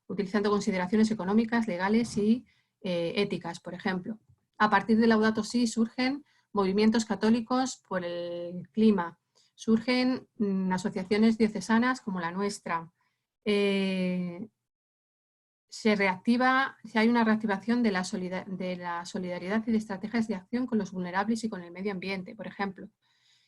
utilizando consideraciones económicas, legales y éticas, por ejemplo. A partir de Laudato Si surgen movimientos católicos por el clima, surgen asociaciones diocesanas como la nuestra, si hay una reactivación de la solidaridad y de estrategias de acción con los vulnerables y con el medio ambiente. Por ejemplo,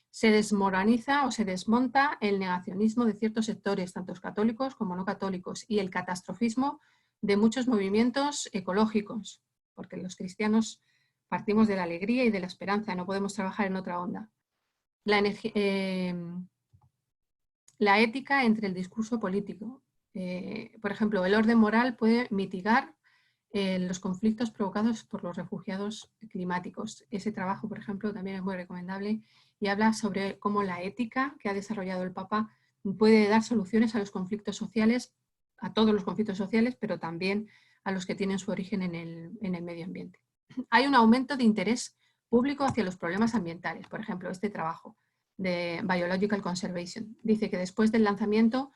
se desmoraliza o se desmonta el negacionismo de ciertos sectores, tanto católicos como no católicos, y el catastrofismo de muchos movimientos ecológicos, porque los cristianos partimos de la alegría y de la esperanza, no podemos trabajar en otra onda. La ética entre el discurso político. Por ejemplo, el orden moral puede mitigar los conflictos provocados por los refugiados climáticos. Ese trabajo, por ejemplo, también es muy recomendable y habla sobre cómo la ética que ha desarrollado el Papa puede dar soluciones a los conflictos sociales, a todos los conflictos sociales, pero también a los que tienen su origen en el medio ambiente. Hay un aumento de interés público hacia los problemas ambientales. Por ejemplo, este trabajo de Biological Conservation dice que después del lanzamiento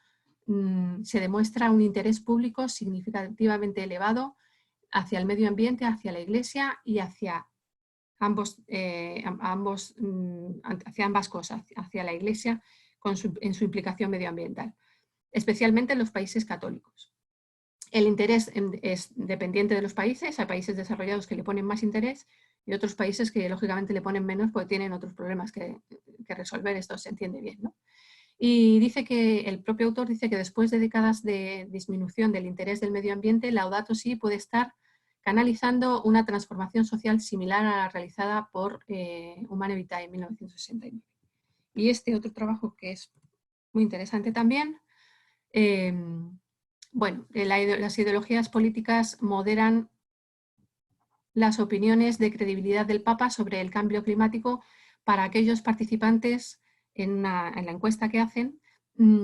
se demuestra un interés público significativamente elevado hacia el medio ambiente, hacia la Iglesia y hacia hacia ambas cosas, hacia la Iglesia en su implicación medioambiental, especialmente en los países católicos. El interés es dependiente de los países, hay países desarrollados que le ponen más interés y otros países que lógicamente le ponen menos porque tienen otros problemas que resolver, esto se entiende bien, ¿no? Y dice que el propio autor dice que después de décadas de disminución del interés del medio ambiente, Laudato Si puede estar canalizando una transformación social similar a la realizada por Humane Vitae en 1969. Y este otro trabajo que es muy interesante también, bueno, las ideologías políticas moderan las opiniones de credibilidad del Papa sobre el cambio climático para aquellos participantes en la encuesta que hacen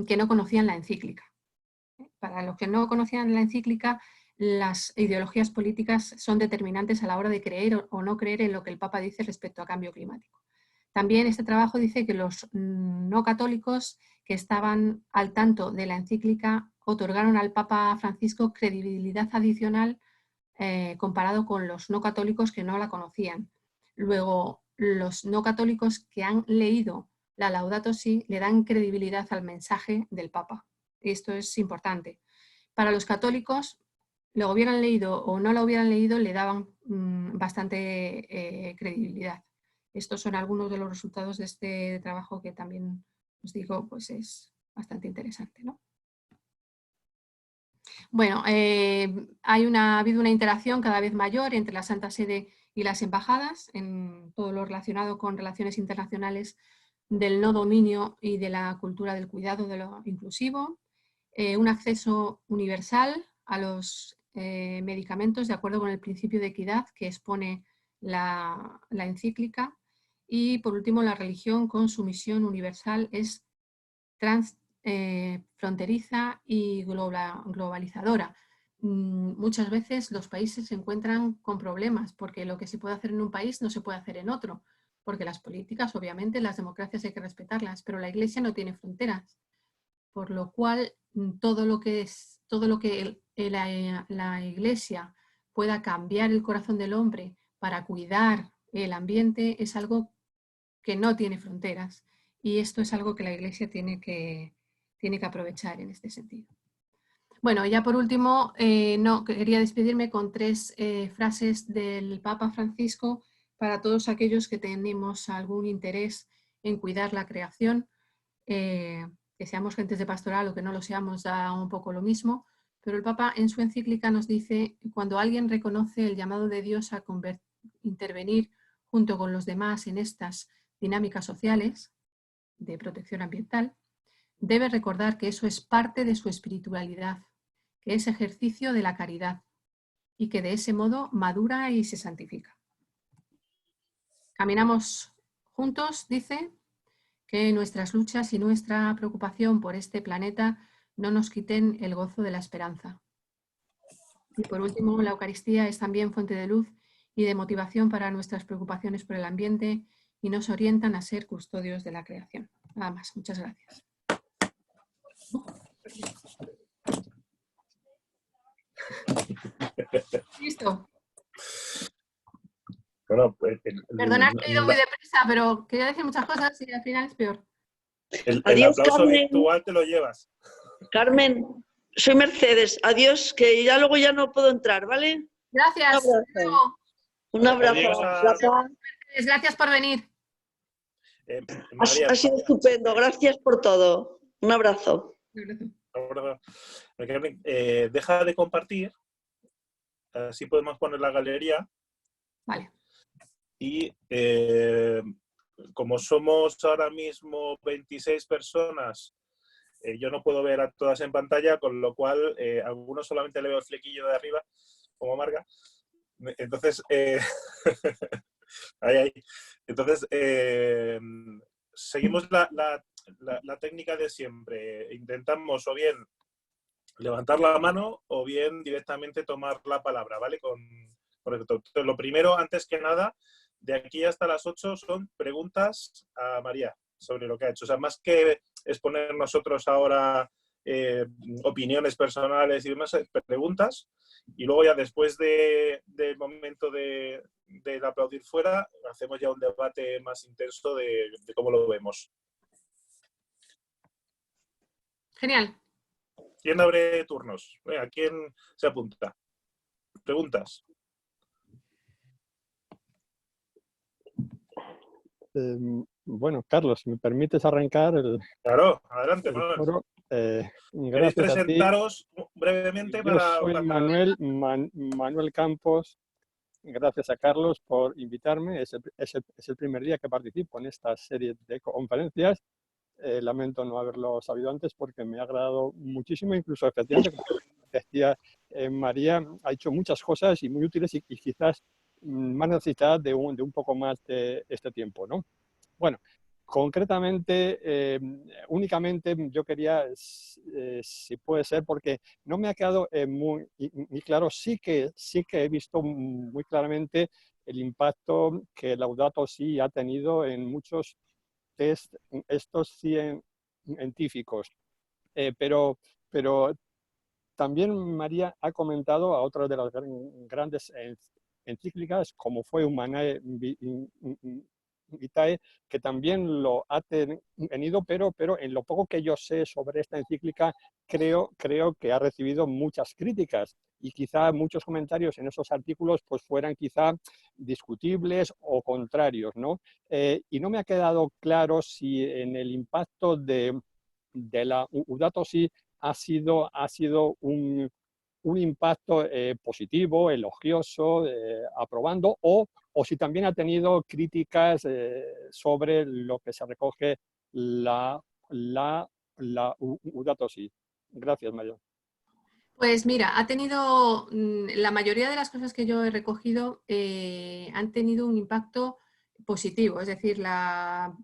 que no conocían la encíclica. Para los que no conocían la encíclica, las ideologías políticas son determinantes a la hora de creer o no creer en lo que el Papa dice respecto a cambio climático. También este trabajo dice que los no católicos que estaban al tanto de la encíclica otorgaron al Papa Francisco credibilidad adicional comparado con los no católicos que no la conocían. Luego, los no católicos que han leído la Laudato Si le dan credibilidad al mensaje del Papa. Esto es importante. Para los católicos, lo hubieran leído o no lo hubieran leído, le daban bastante credibilidad. Estos son algunos de los resultados de este trabajo que también os digo, pues es bastante interesante, ¿no? Bueno, ha habido una interacción cada vez mayor entre la Santa Sede y las embajadas en todo lo relacionado con relaciones internacionales del no dominio y de la cultura del cuidado de lo inclusivo, un acceso universal a los medicamentos de acuerdo con el principio de equidad que expone la encíclica, y por último la religión con su misión universal es fronteriza y globalizadora. Muchas veces los países se encuentran con problemas porque lo que se puede hacer en un país no se puede hacer en otro, porque las políticas, obviamente, las democracias hay que respetarlas, pero la Iglesia no tiene fronteras, por lo cual todo lo que la Iglesia pueda cambiar el corazón del hombre para cuidar el ambiente es algo que no tiene fronteras, y esto es algo que la Iglesia tiene que aprovechar en este sentido. Bueno, ya por último, quería despedirme con 3 frases del Papa Francisco para todos aquellos que tenemos algún interés en cuidar la creación, que seamos gentes de pastoral o que no lo seamos, da un poco lo mismo, pero el Papa en su encíclica nos dice: cuando alguien reconoce el llamado de Dios a intervenir junto con los demás en estas dinámicas sociales de protección ambiental, debe recordar que eso es parte de su espiritualidad, que es ejercicio de la caridad y que de ese modo madura y se santifica. Caminamos juntos, dice, que nuestras luchas y nuestra preocupación por este planeta no nos quiten el gozo de la esperanza. Y por último, la Eucaristía es también fuente de luz y de motivación para nuestras preocupaciones por el ambiente y nos orientan a ser custodios de la creación. Nada más, muchas gracias. Listo. Bueno, pues, Perdonad que he ido muy deprisa, pero quería decir muchas cosas y al final es peor. El Adiós, aplauso Carmen. virtual te lo llevas. Carmen, soy Mercedes. Adiós, que ya luego ya no puedo entrar, ¿vale? Gracias. Un abrazo. Adiós Gracias por venir. María, Ha sido estupendo. Gracias por todo. Un abrazo. Deja de compartir. Así podemos poner la galería. Vale. Y como somos ahora mismo 26 personas, yo no puedo ver a todas en pantalla, con lo cual a algunos solamente le veo el flequillo de arriba, como marca. Entonces, ahí. Entonces, seguimos la técnica de siempre. Intentamos o bien levantar la mano o bien directamente tomar la palabra, ¿vale? Lo primero, antes que nada, de aquí hasta las 8 son preguntas a María sobre lo que ha hecho. O sea, más que exponer nosotros ahora opiniones personales y demás, preguntas. Y luego ya después del momento del aplaudir fuera, hacemos ya un debate más intenso de cómo lo vemos. Genial. ¿Quién abre turnos? Venga, ¿quién se apunta? Preguntas. Bueno, Carlos, si me permites arrancar el... Claro, adelante, Manuel. Foro. ¿Queréis Gracias a ti. presentaros brevemente? Yo soy Manuel Campos. Gracias a Carlos por invitarme. Es el primer día que participo en esta serie de conferencias. Lamento no haberlo sabido antes porque me ha agradado muchísimo. Incluso, efectivamente, como decía María, ha hecho muchas cosas y muy útiles y quizás más necesitadas de un poco más de este tiempo, ¿no? Bueno, concretamente, únicamente yo quería, si puede ser, porque no me ha quedado muy claro, sí que he visto muy claramente el impacto que Laudato Si ha tenido en muchos de estos 100 científicos. Pero también María ha comentado a otra de las grandes encíclicas, como fue Humanae Vitae, que también lo ha tenido, pero en lo poco que yo sé sobre esta encíclica, creo que ha recibido muchas críticas y quizá muchos comentarios en esos artículos pues fueran quizá discutibles o contrarios, ¿no? Y no me ha quedado claro si en el impacto de la Laudato Si ha sido un impacto positivo, elogioso, aprobando, o si también ha tenido críticas sobre lo que se recoge la Laudato Si. Gracias, María. Pues mira, ha tenido, la mayoría de las cosas que yo he recogido han tenido un impacto positivo, es decir, la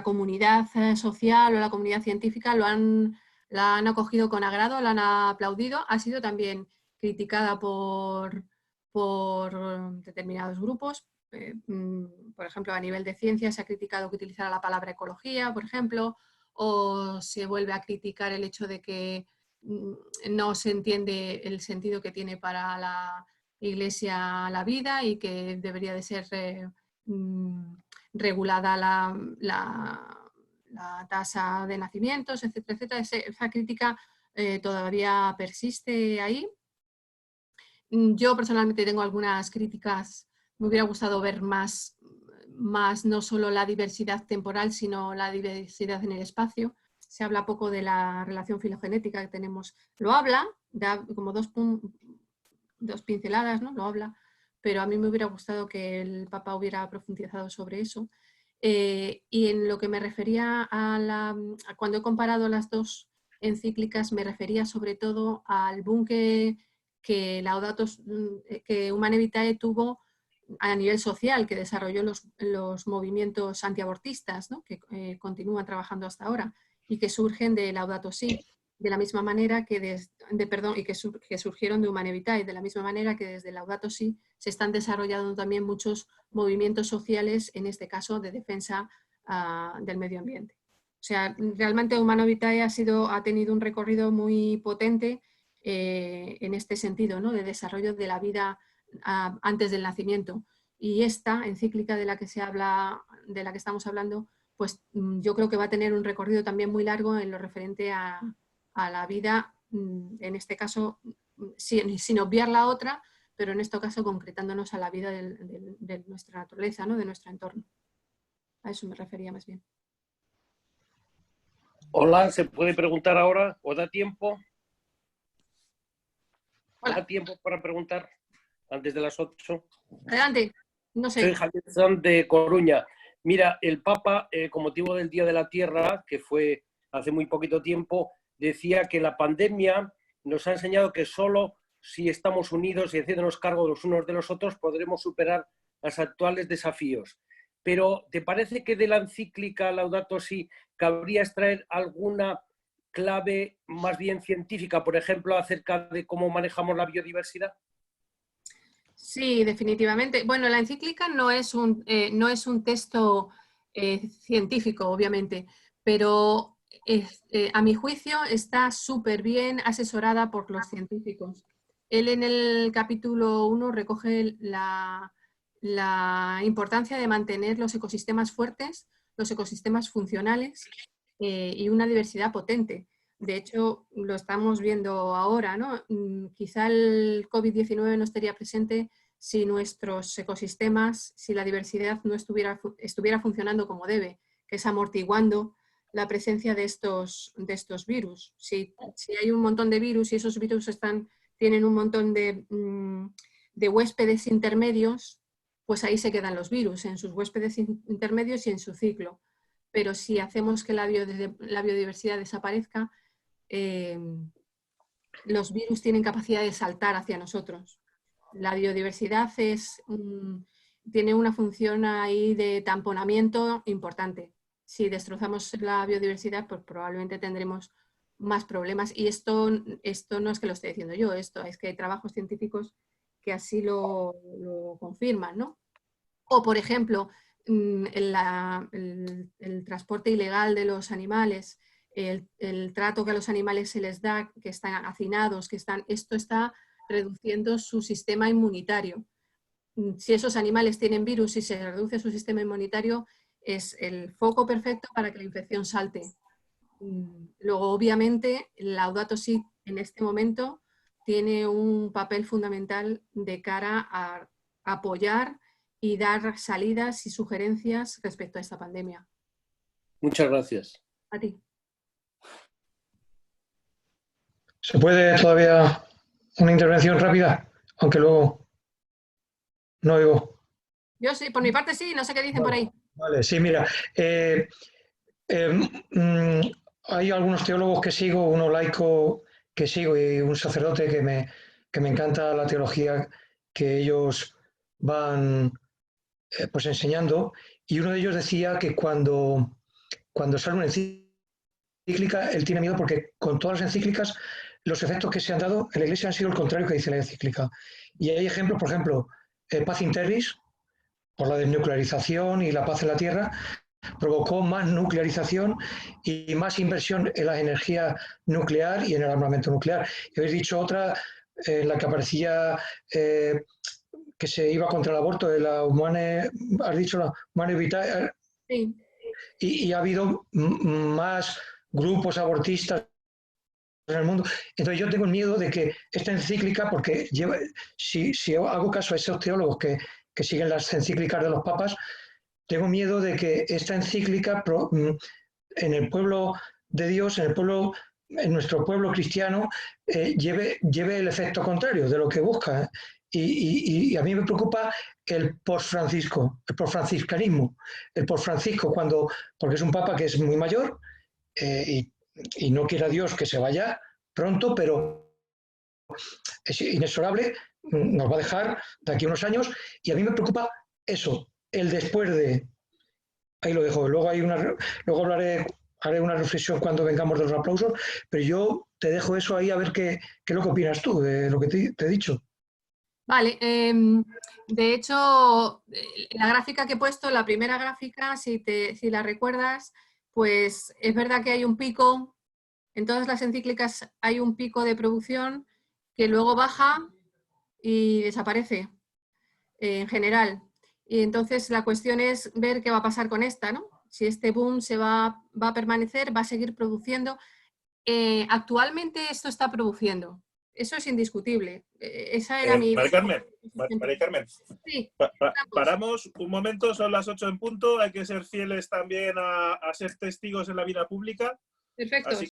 comunidad social o la comunidad científica la han acogido con agrado, la han aplaudido. Ha sido también criticada por determinados grupos. Por ejemplo, a nivel de ciencia se ha criticado que utilizara la palabra ecología, por ejemplo, o se vuelve a criticar el hecho de que no se entiende el sentido que tiene para la Iglesia la vida y que debería de ser regulada la tasa de nacimientos, etcétera, etcétera. Esa crítica todavía persiste ahí. Yo personalmente tengo algunas críticas, me hubiera gustado ver más no solo la diversidad temporal, sino la diversidad en el espacio. Se habla poco de la relación filogenética que tenemos. Lo habla, da como dos pinceladas, ¿no? Lo habla, pero a mí me hubiera gustado que el Papa hubiera profundizado sobre eso. Y en lo que me refería a cuando he comparado las dos encíclicas, me refería sobre todo al boom que Humanae Vitae tuvo a nivel social, que desarrolló los movimientos antiabortistas, ¿no? Que continúan trabajando hasta ahora y que surgen de Laudato Si, de la misma manera que que surgieron de Humanae Vitae, de la misma manera que desde Laudato Si se están desarrollando también muchos movimientos sociales, en este caso de defensa del medio ambiente. O sea, realmente Humanae Vitae ha tenido un recorrido muy potente en este sentido, ¿no? De desarrollo de la vida antes del nacimiento. Y esta encíclica de la que estamos hablando, pues yo creo que va a tener un recorrido también muy largo en lo referente a la vida, en este caso, sin obviar la otra, pero en este caso concretándonos a la vida de nuestra naturaleza, ¿no? De nuestro entorno. A eso me refería más bien. Hola, ¿se puede preguntar ahora? ¿O da tiempo? Hola. ¿Da tiempo para preguntar antes de las 8? Adelante, no sé. Soy Javier Sanz de Coruña. Mira, el Papa, con motivo del Día de la Tierra, que fue hace muy poquito tiempo, decía que la pandemia nos ha enseñado que solo si estamos unidos y haciéndonos cargo los unos de los otros podremos superar los actuales desafíos. Pero ¿te parece que de la encíclica Laudato Si cabría extraer alguna clave más bien científica, por ejemplo, acerca de cómo manejamos la biodiversidad? Sí, definitivamente. Bueno, la encíclica no es un texto científico, obviamente, pero a mi juicio está súper bien asesorada por los científicos. Él en el capítulo 1 recoge la importancia de mantener los ecosistemas fuertes, los ecosistemas funcionales y una diversidad potente. De hecho, lo estamos viendo ahora, ¿no? Quizá el COVID-19 no estaría presente si nuestros ecosistemas, si la diversidad no estuviera funcionando como debe, que es amortiguando la presencia de estos virus. Si hay un montón de virus y esos virus tienen un montón de huéspedes intermedios, pues ahí se quedan los virus, en sus huéspedes intermedios y en su ciclo. Pero si hacemos que la biodiversidad desaparezca, los virus tienen capacidad de saltar hacia nosotros. La biodiversidad tiene una función ahí de tamponamiento importante. Si destrozamos la biodiversidad, pues probablemente tendremos más problemas. Y esto no es que lo esté diciendo yo, esto es que hay trabajos científicos que así lo confirman, ¿no? O, por ejemplo, el transporte ilegal de los animales, el trato que a los animales se les da, que están hacinados, esto está reduciendo su sistema inmunitario. Si esos animales tienen virus y se reduce su sistema inmunitario, es el foco perfecto para que la infección salte. Luego, obviamente, la Laudato Si en este momento tiene un papel fundamental de cara a apoyar y dar salidas y sugerencias respecto a esta pandemia. Muchas gracias. A ti. ¿Se puede todavía una intervención rápida? Aunque luego no oigo. Yo sí, por mi parte sí, no sé qué dicen por ahí. Vale, sí, mira. Hay algunos teólogos que sigo, uno laico que sigo y un sacerdote que me encanta la teología que ellos van pues enseñando, y uno de ellos decía que cuando sale una encíclica, él tiene miedo porque con todas las encíclicas los efectos que se han dado en la Iglesia han sido el contrario que dice la encíclica. Y hay ejemplos, por ejemplo, Pacem Terris, por la desnuclearización y la paz en la Tierra, provocó más nuclearización y más inversión en la energía nuclear y en el armamento nuclear. Y habéis dicho otra en la que aparecía que se iba contra el aborto, de la Humane, has dicho la Humane Vitae, Sí. y ha habido más grupos abortistas en el mundo. Entonces yo tengo el miedo de que esta encíclica, porque si hago caso a esos teólogos que siguen las encíclicas de los papas, tengo miedo de que esta encíclica en el pueblo de Dios, en nuestro pueblo cristiano, lleve el efecto contrario de lo que busca. Y a mí me preocupa el post-Francisco, el post-franciscanismo, el post-Francisco, porque es un papa que es muy mayor y no quiere a Dios que se vaya pronto, pero es inexorable, nos va a dejar de aquí a unos años, y a mí me preocupa eso, el después de... Ahí lo dejo, luego haré una reflexión cuando vengamos de los aplausos, pero yo te dejo eso ahí a ver qué es lo que opinas tú de lo que te he dicho. Vale, de hecho, la gráfica que he puesto, la primera gráfica, si la recuerdas, pues es verdad que hay un pico, en todas las encíclicas hay un pico de producción que luego baja y desaparece en general. Y entonces la cuestión es ver qué va a pasar con esta, ¿no? Si este boom va a permanecer, va a seguir produciendo. Actualmente esto está produciendo. Eso es indiscutible. Esa era mi... María Carmen, sí, paramos un momento, son las 8 en punto, hay que ser fieles también a ser testigos en la vida pública. perfecto. Así